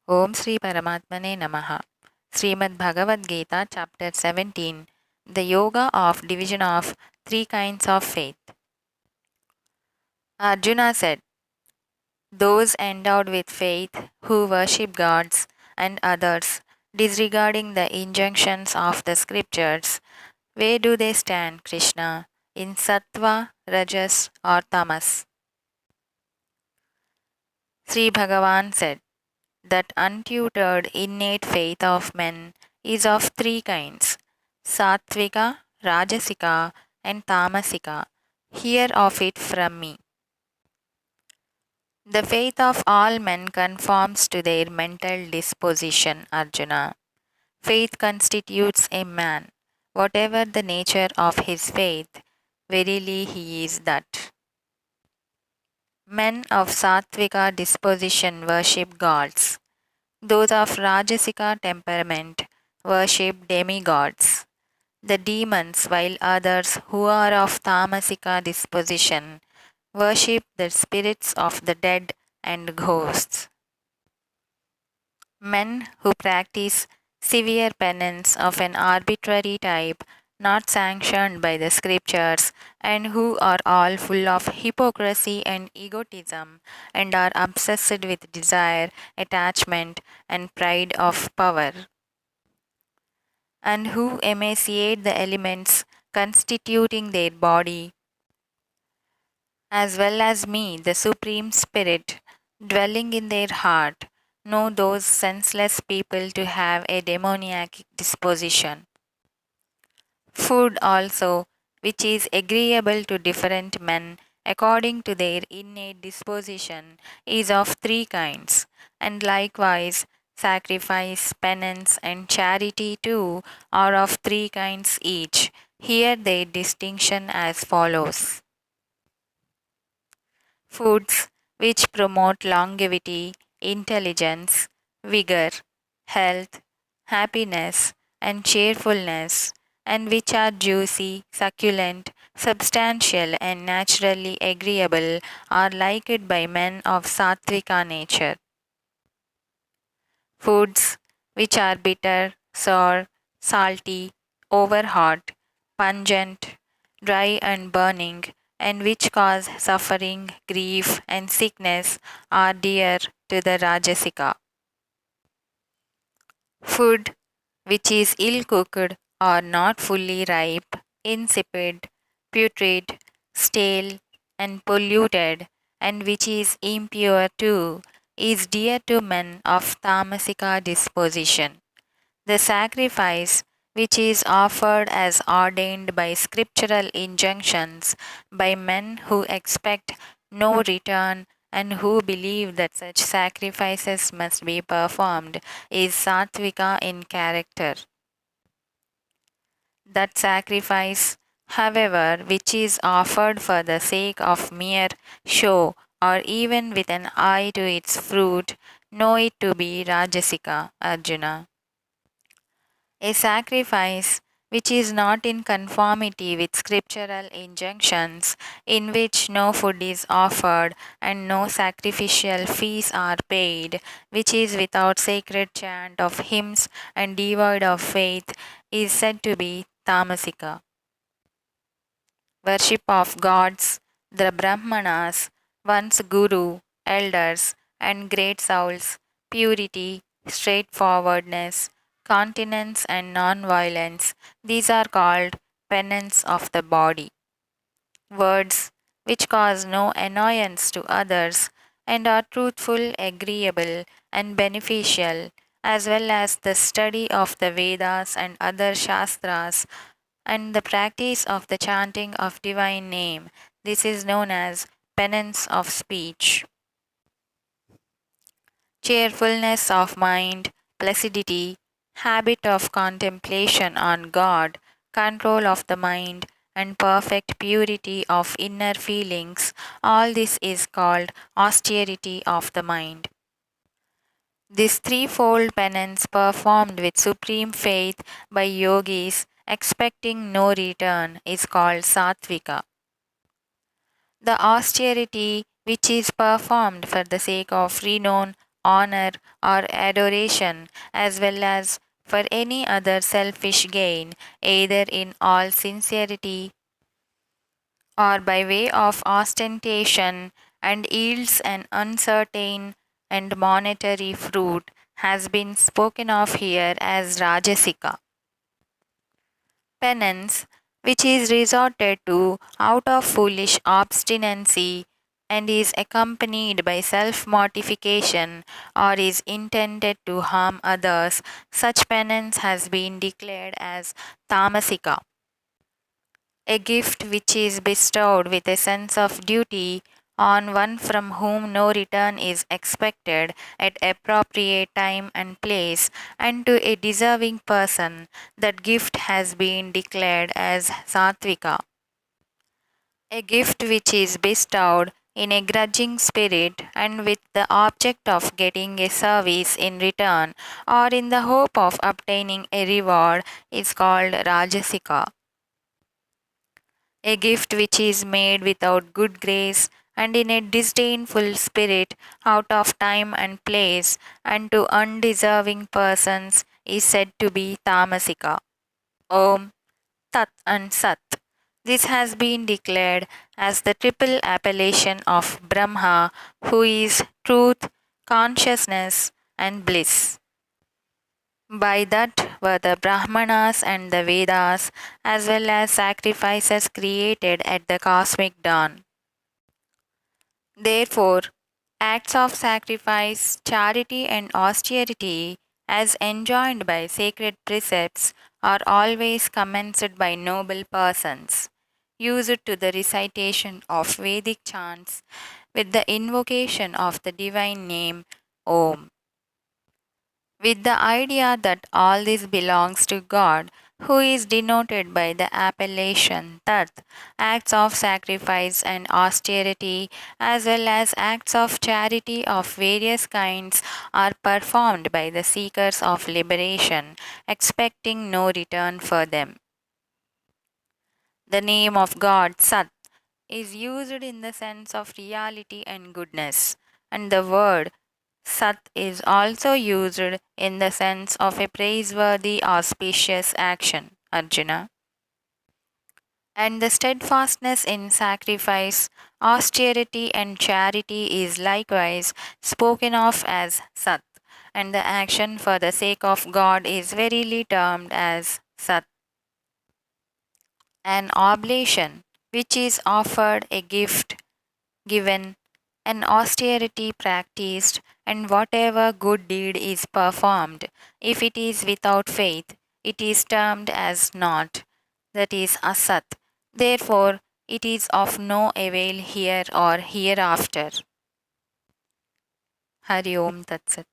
Om Sri Paramatmane Namaha. Srimad Bhagavad Gita, Chapter 17. The Yoga of Division of Three Kinds of Faith. Arjuna said, those endowed with faith who worship gods and others, disregarding the injunctions of the scriptures, where do they stand, Krishna? In Sattva, Rajas, or Tamas? Sri Bhagavan said, that untutored innate faith of men is of three kinds: Sattvika, Rajasika, and Tamasika. Hear of it from me. The faith of all men conforms to their mental disposition, Arjuna. Faith constitutes a man. Whatever the nature of his faith, verily he is that. Men of Sattvika disposition worship gods. Those of Rajasika temperament worship demigods, the demons, while others who are of Tamasika disposition worship the spirits of the dead and ghosts. Men who practice severe penance of an arbitrary type not sanctioned by the scriptures, and who are all full of hypocrisy and egotism, and are obsessed with desire, attachment, and pride of power, and who emaciate the elements constituting their body, as well as me, the Supreme Spirit, dwelling in their heart, know those senseless people to have a demoniac disposition. Food also, which is agreeable to different men according to their innate disposition, is of three kinds, and likewise sacrifice, penance, and charity too are of three kinds each. Here their distinction as follows: foods which promote longevity, intelligence, vigor, health, happiness, and cheerfulness, and which are juicy, succulent, substantial, and naturally agreeable, are liked by men of Sattvika nature. Foods which are bitter, sour, salty, overhot, pungent, dry, and burning, and which cause suffering, grief, and sickness, are dear to the Rajasika. Food which is ill cooked or not fully ripe, insipid, putrid, stale, and polluted, and which is impure too, is dear to men of Tamasika disposition. The sacrifice which is offered as ordained by scriptural injunctions by men who expect no return and who believe that such sacrifices must be performed is sattvika in character. That sacrifice, however, which is offered for the sake of mere show or even with an eye to its fruit, know it to be Rajasika, Arjuna. A sacrifice which is not in conformity with scriptural injunctions, in which no food is offered and no sacrificial fees are paid, which is without sacred chant of hymns and devoid of faith, is said to be tamasika. Worship of gods, the Brahmanas, one's guru, elders, and great souls, purity, straightforwardness, continence, and non-violence, these are called penance of the body. Words which cause no annoyance to others and are truthful, agreeable, and beneficial, as well as the study of the Vedas and other Shastras and the practice of the chanting of divine name. This is known as penance of speech. Cheerfulness of mind, placidity, habit of contemplation on God, control of the mind, and perfect purity of inner feelings, all this is called austerity of the mind. This threefold penance performed with supreme faith by yogis expecting no return is called sattvika. The austerity which is performed for the sake of renown, honor or adoration, as well as for any other selfish gain, either in all sincerity or by way of ostentation, and yields an uncertain and monetary fruit, has been spoken of here as Rajasika. Penance, which is resorted to out of foolish obstinacy and is accompanied by self mortification or is intended to harm others, such penance has been declared as tamasika. A gift which is bestowed with a sense of duty on one from whom no return is expected at appropriate time and place, and to a deserving person, that gift has been declared as satvika. A gift which is bestowed in a grudging spirit and with the object of getting a service in return or in the hope of obtaining a reward is called rajasika. A gift which is made without good grace and in a disdainful spirit out of time and place and to undeserving persons is said to be tamasika. Om, Tat and Sat. This has been declared as the triple appellation of Brahma, who is truth, consciousness, and bliss. By that were the Brahmanas and the Vedas, as well as sacrifices created at the cosmic dawn. Therefore, acts of sacrifice, charity, and austerity, as enjoined by sacred precepts, are always commenced by noble persons, used to the recitation of Vedic chants with the invocation of the divine name Om, with the idea that all this belongs to God, who is denoted by the appellation Tat. Acts of sacrifice and austerity, as well as acts of charity of various kinds, are performed by the seekers of liberation, expecting no return for them. The name of God, Sat, is used in the sense of reality and goodness, and the word Sat is also used in the sense of a praiseworthy, auspicious action, Arjuna. And the steadfastness in sacrifice, austerity, and charity is likewise spoken of as Sat, and the action for the sake of God is verily termed as Sat. An oblation, which is offered, a gift given, an austerity practiced, and whatever good deed is performed, if it is without faith, it is termed as naught, that is asat. Therefore, it is of no avail here or hereafter. Hari Om Tat Sat.